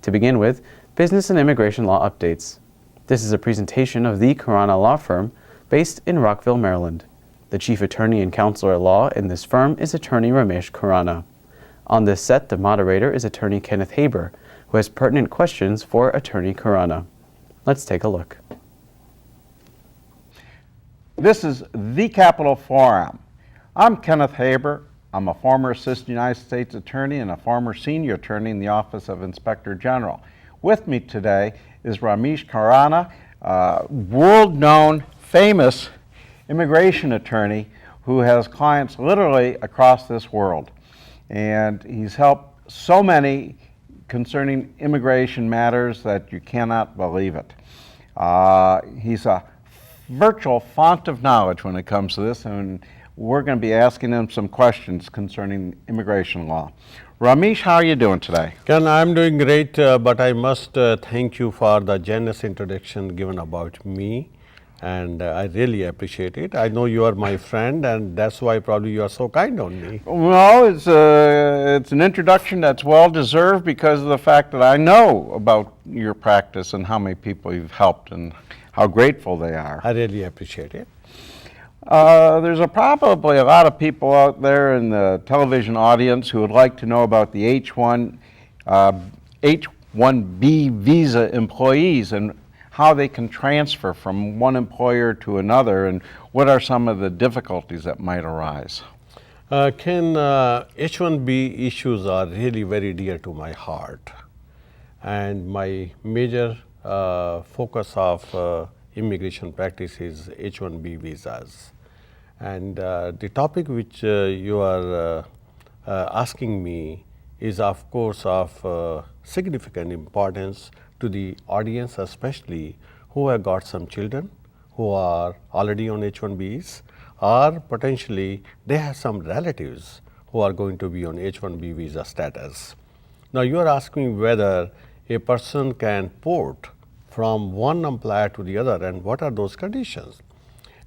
To begin with, business and immigration law updates. This is a presentation of the Khurana Law Firm based in Rockville, Maryland. The chief attorney and counselor at law in this firm is attorney Ramesh Khurana. On this set, the moderator is attorney Kenneth Haber, who has pertinent questions for attorney Khurana. Let's take a look. This is the Capitol Forum. I'm Kenneth Haber. I'm a former assistant United States attorney and a former senior attorney in the Office of Inspector General. With me today is Ramesh Khurana, world-known, famous immigration attorney who has clients literally across this world. And he's helped so many concerning immigration matters that you cannot believe it. He's a virtual font of knowledge when it comes to this, and we're going to be asking him some questions concerning immigration law. Ramesh, how are you doing today? Ken, I'm doing great, but I must thank you for the generous introduction given about me, and I really appreciate it. I know you are my friend, and that's why probably you are so kind on me. Well, it's an introduction that's well-deserved because of the fact that I know about your practice and how many people you've helped and how grateful they are. I really appreciate it. There's probably a lot of people out there in the television audience who would like to know about the H-1B visa employees and how they can transfer from one employer to another, and what are some of the difficulties that might arise. Ken, H-1B issues are really very dear to my heart, and my major focus of immigration practice is H-1B visas. And the topic which you are asking me is of course of significant importance to the audience, especially who have got some children who are already on H-1Bs, or potentially they have some relatives who are going to be on H-1B visa status. Now you are asking whether a person can port from one employer to the other, and what are those conditions?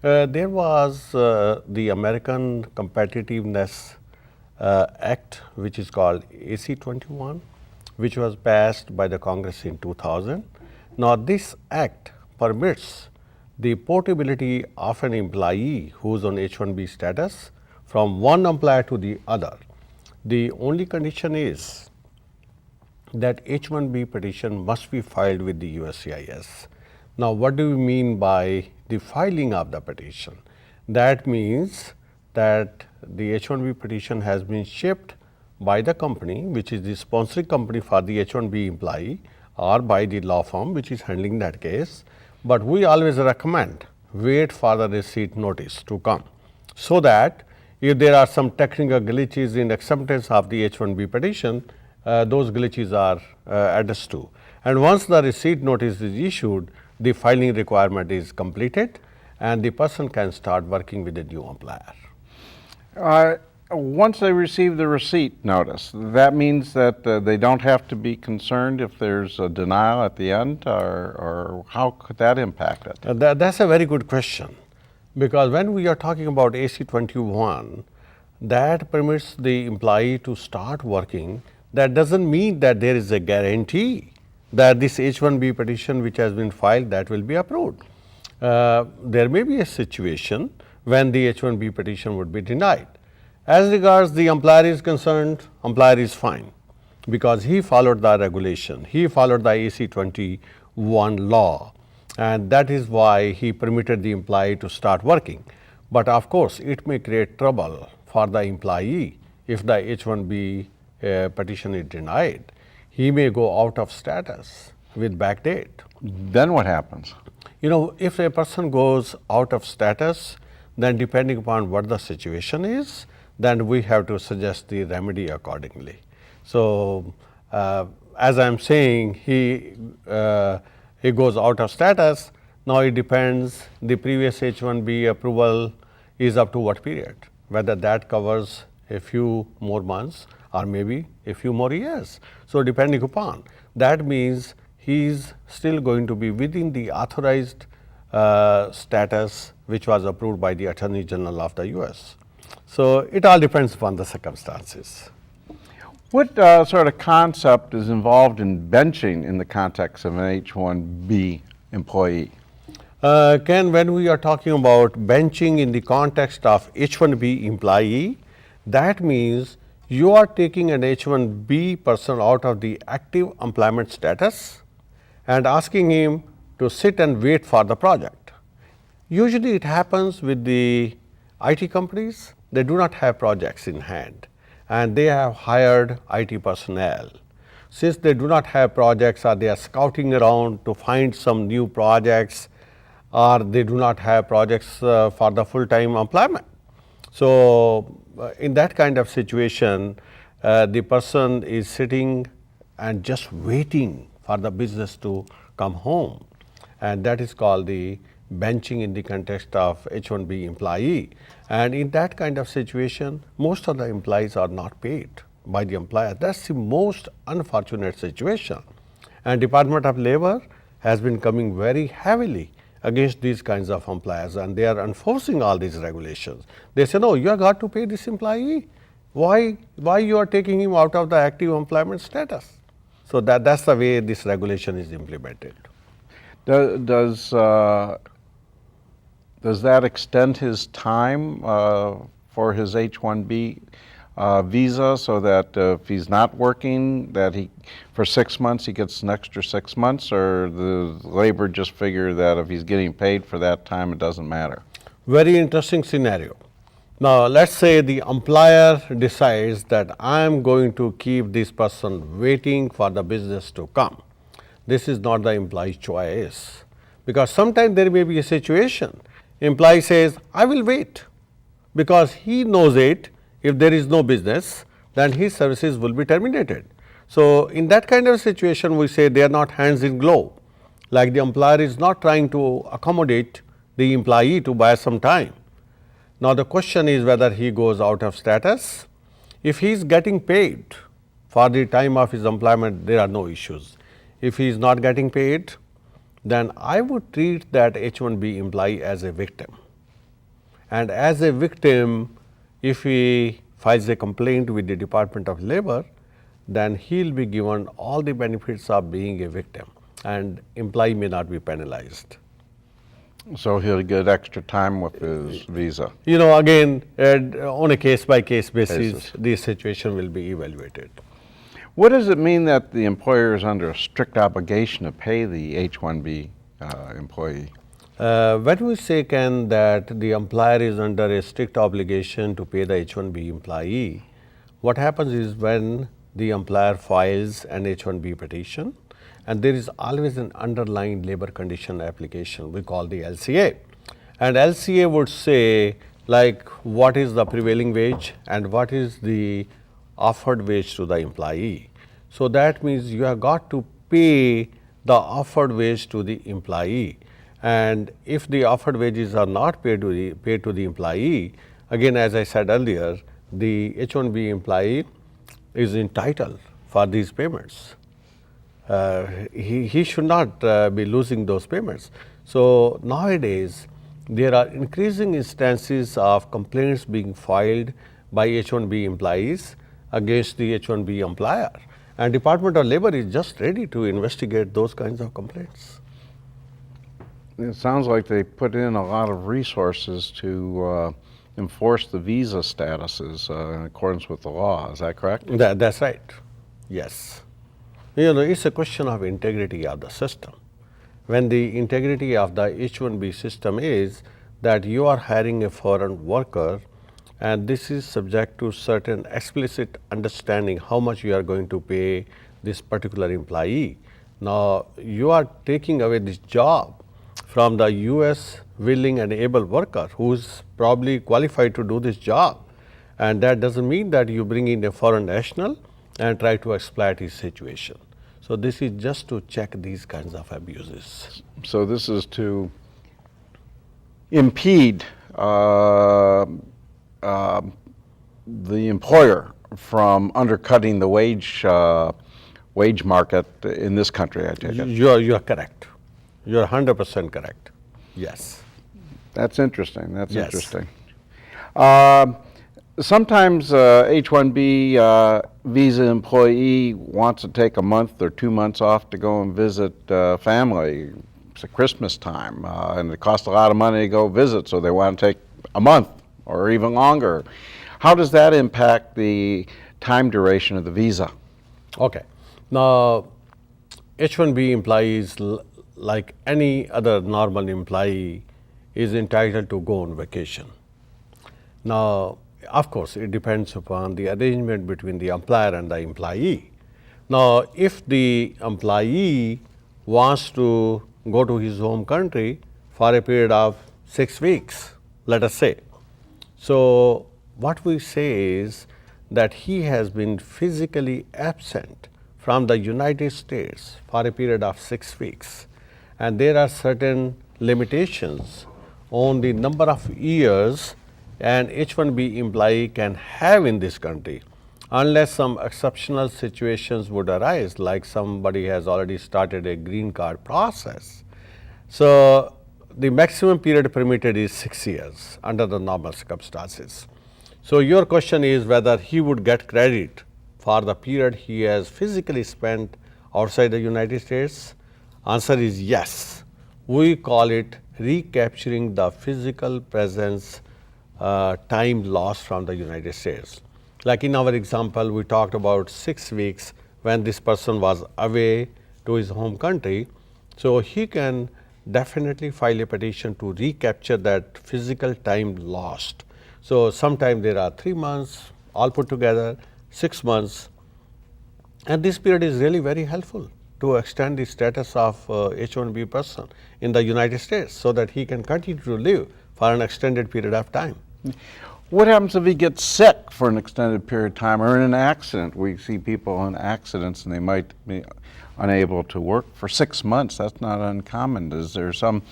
There was the American Competitiveness Act, which is called AC-21, which was passed by the Congress in 2000. Now this act permits the portability of an employee who is on H-1B status from one employer to the other. The only condition is that H-1B petition must be filed with the USCIS. Now what do we mean by the filing of the petition? That means that the H-1B petition has been shipped by the company, which is the sponsoring company for the H-1B employee, or by the law firm which is handling that case. But we always recommend wait for the receipt notice to come, so that if there are some technical glitches in acceptance of the H-1B petition, those glitches are addressed to. And once the receipt notice is issued, the filing requirement is completed and the person can start working with the new employer. Once they receive the receipt notice, that means that they don't have to be concerned if there's a denial at the end, or how could that impact it? That's a very good question, because when we are talking about AC-21, that permits the employee to start working. That doesn't mean that there is a guarantee that this H-1B petition which has been filed, that will be approved. There may be a situation when the H-1B petition would be denied. As regards the employer is concerned, employer is fine, because he followed the regulation, he followed the AC-21 law, and that is why he permitted the employee to start working. But of course, it may create trouble for the employee if the H-1B petition is denied. He may go out of status with backdate. Then what happens? You know, if a person goes out of status, then depending upon what the situation is, then we have to suggest the remedy accordingly. So as I'm saying, he goes out of status. Now it depends, the previous H-1B approval is up to what period, whether that covers a few more months or maybe a few more years. So depending upon, that means he is still going to be within the authorized status which was approved by the Attorney General of the US. So it all depends upon the circumstances. What sort of concept is involved in benching in the context of an H-1B employee? Ken, when we are talking about benching in the context of H-1B employee, that means you are taking an H-1B person out of the active employment status and asking him to sit and wait for the project. Usually it happens with the IT companies, they do not have projects in hand and they have hired IT personnel. Since they do not have projects or they are scouting around to find some new projects or they do not have projects for the full-time employment. So, in that kind of situation, the person is sitting and just waiting for the business to come home, and that is called the benching in the context of H-1B employee. And in that kind of situation, most of the employees are not paid by the employer. That's the most unfortunate situation. And Department of Labor has been coming very heavily against these kinds of employers, and they are enforcing all these regulations. They say, no, you have got to pay this employee. Why you are taking him out of the active employment status? So that's the way this regulation is implemented. Does that extend his time for his H-1B visa, so that if he's not working, that for 6 months he gets an extra 6 months, or the labor just figure that if he's getting paid for that time, it doesn't matter? Very interesting scenario. Now, let's say the employer decides that I am going to keep this person waiting for the business to come. This is not the employee's choice, because sometimes there may be a situation, employee says, I will wait, because he knows it, if there is no business, then his services will be terminated. So, in that kind of situation, we say they are not hands in glove, like the employer is not trying to accommodate the employee to buy some time. Now, the question is whether he goes out of status. If he is getting paid for the time of his employment, there are no issues. If he is not getting paid, then I would treat that H-1B employee as a victim. And as a victim, if he files a complaint with the Department of Labor, then he will be given all the benefits of being a victim, and employee may not be penalized. So he'll get extra time with his visa? You know, again, on a case-by-case basis, the situation will be evaluated. What does it mean that the employer is under a strict obligation to pay the H-1B employee? When we say, Ken, that the employer is under a strict obligation to pay the H-1B employee, what happens is when the employer files an H-1B petition, and there is always an underlying labor condition application, we call the LCA. And LCA would say, like, what is the prevailing wage and what is the offered wage to the employee. So that means you have got to pay the offered wage to the employee. And if the offered wages are not paid to the employee, again, as I said earlier, the H-1B employee is entitled for these payments. He should not be losing those payments. So nowadays, there are increasing instances of complaints being filed by H-1B employees against the H-1B employer, and Department of Labor is just ready to investigate those kinds of complaints. It sounds like they put in a lot of resources to enforce the visa statuses in accordance with the law. Is that correct? That's right. Yes. You know, it's a question of integrity of the system. When the integrity of the H-1B system is that you are hiring a foreign worker, and this is subject to certain explicit understanding how much you are going to pay this particular employee. Now, you are taking away this job from the US willing and able worker who is probably qualified to do this job, and that doesn't mean that you bring in a foreign national and try to exploit his situation. So this is just to check these kinds of abuses. So this is to impede the employer from undercutting the wage market in this country, I take it. You are correct. You are 100% correct. Yes. That's interesting. That's Yes. interesting. Sometimes H-1B visa employee wants to take a month or 2 months off to go and visit family. It's at Christmas time, and it costs a lot of money to go visit, so they want to take a month or even longer. How does that impact the time duration of the visa? Okay. Now, H-1B employees, like any other normal employee, is entitled to go on vacation. Now, of course, it depends upon the arrangement between the employer and the employee. Now, if the employee wants to go to his home country for a period of 6 weeks, let us say, so what we say is that he has been physically absent from the United States for a period of 6 weeks, and there are certain limitations on the number of years an H-1B employee can have in this country, unless some exceptional situations would arise, like somebody has already started a green card process. So, the maximum period permitted is 6 years under the normal circumstances. So, your question is whether he would get credit for the period he has physically spent outside the United States. Answer is yes. We call it recapturing the physical presence time lost from the United States. Like in our example, we talked about 6 weeks when this person was away to his home country. So, he can definitely file a petition to recapture that physical time lost. So, sometimes there are 3 months all put together, 6 months, and this period is really very helpful to extend the status of H-1B person in the United States so that he can continue to live for an extended period of time. What happens if he gets sick for an extended period of time or in an accident? We see people in accidents and they might be unable to work for 6 months. That's not uncommon. Is there something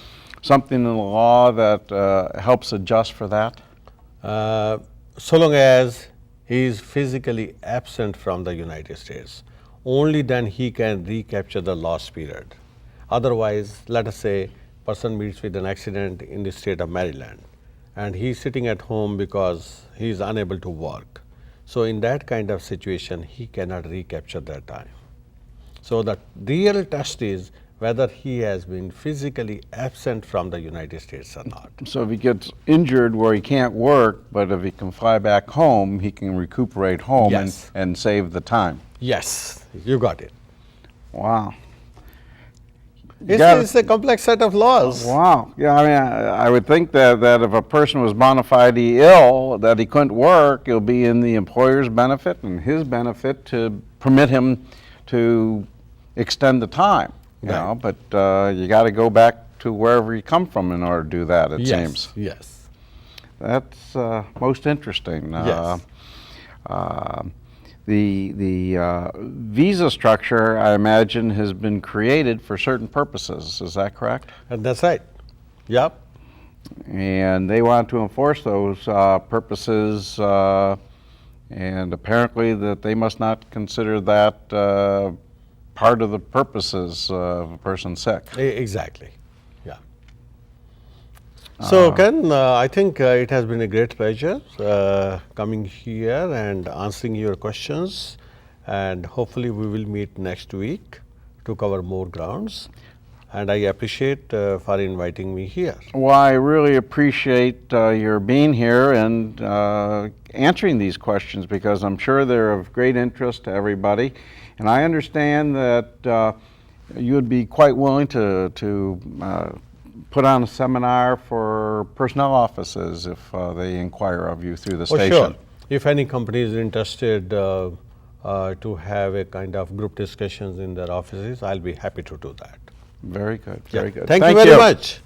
in the law that helps adjust for that? So long as he is physically absent from the United States, only then he can recapture the lost period. Otherwise, let us say person meets with an accident in the state of Maryland and he is sitting at home because he is unable to work. So, in that kind of situation, he cannot recapture that time. So, the real test is whether he has been physically absent from the United States or not. So if he gets injured where he can't work, but if he can fly back home, he can recuperate home Yes. and save the time. Yes, you got it. Wow. It's a complex set of laws. Wow. Yeah, I mean, I would think that if a person was bona fide ill, that he couldn't work, it'll be in the employer's benefit and his benefit to permit him to extend the time. You Right. know, but you got to go back to wherever you come from in order to do that, it seems. Yes. That's most interesting. Yes. The visa structure, I imagine, has been created for certain purposes. Is that correct? And that's right. Yep. And they want to enforce those purposes, and apparently that they must not consider that part of the purposes of a person sick. Exactly. Yeah. So, Ken, I think it has been a great pleasure coming here and answering your questions, and hopefully we will meet next week to cover more grounds. And I appreciate for inviting me here. Well, I really appreciate your being here and answering these questions, because I'm sure they're of great interest to everybody. And I understand that you would be quite willing to put on a seminar for personnel offices if they inquire of you through the station. Sure. If any company is interested to have a kind of group discussions in their offices, I'll be happy to do that. Very good, very good. Thank you very much.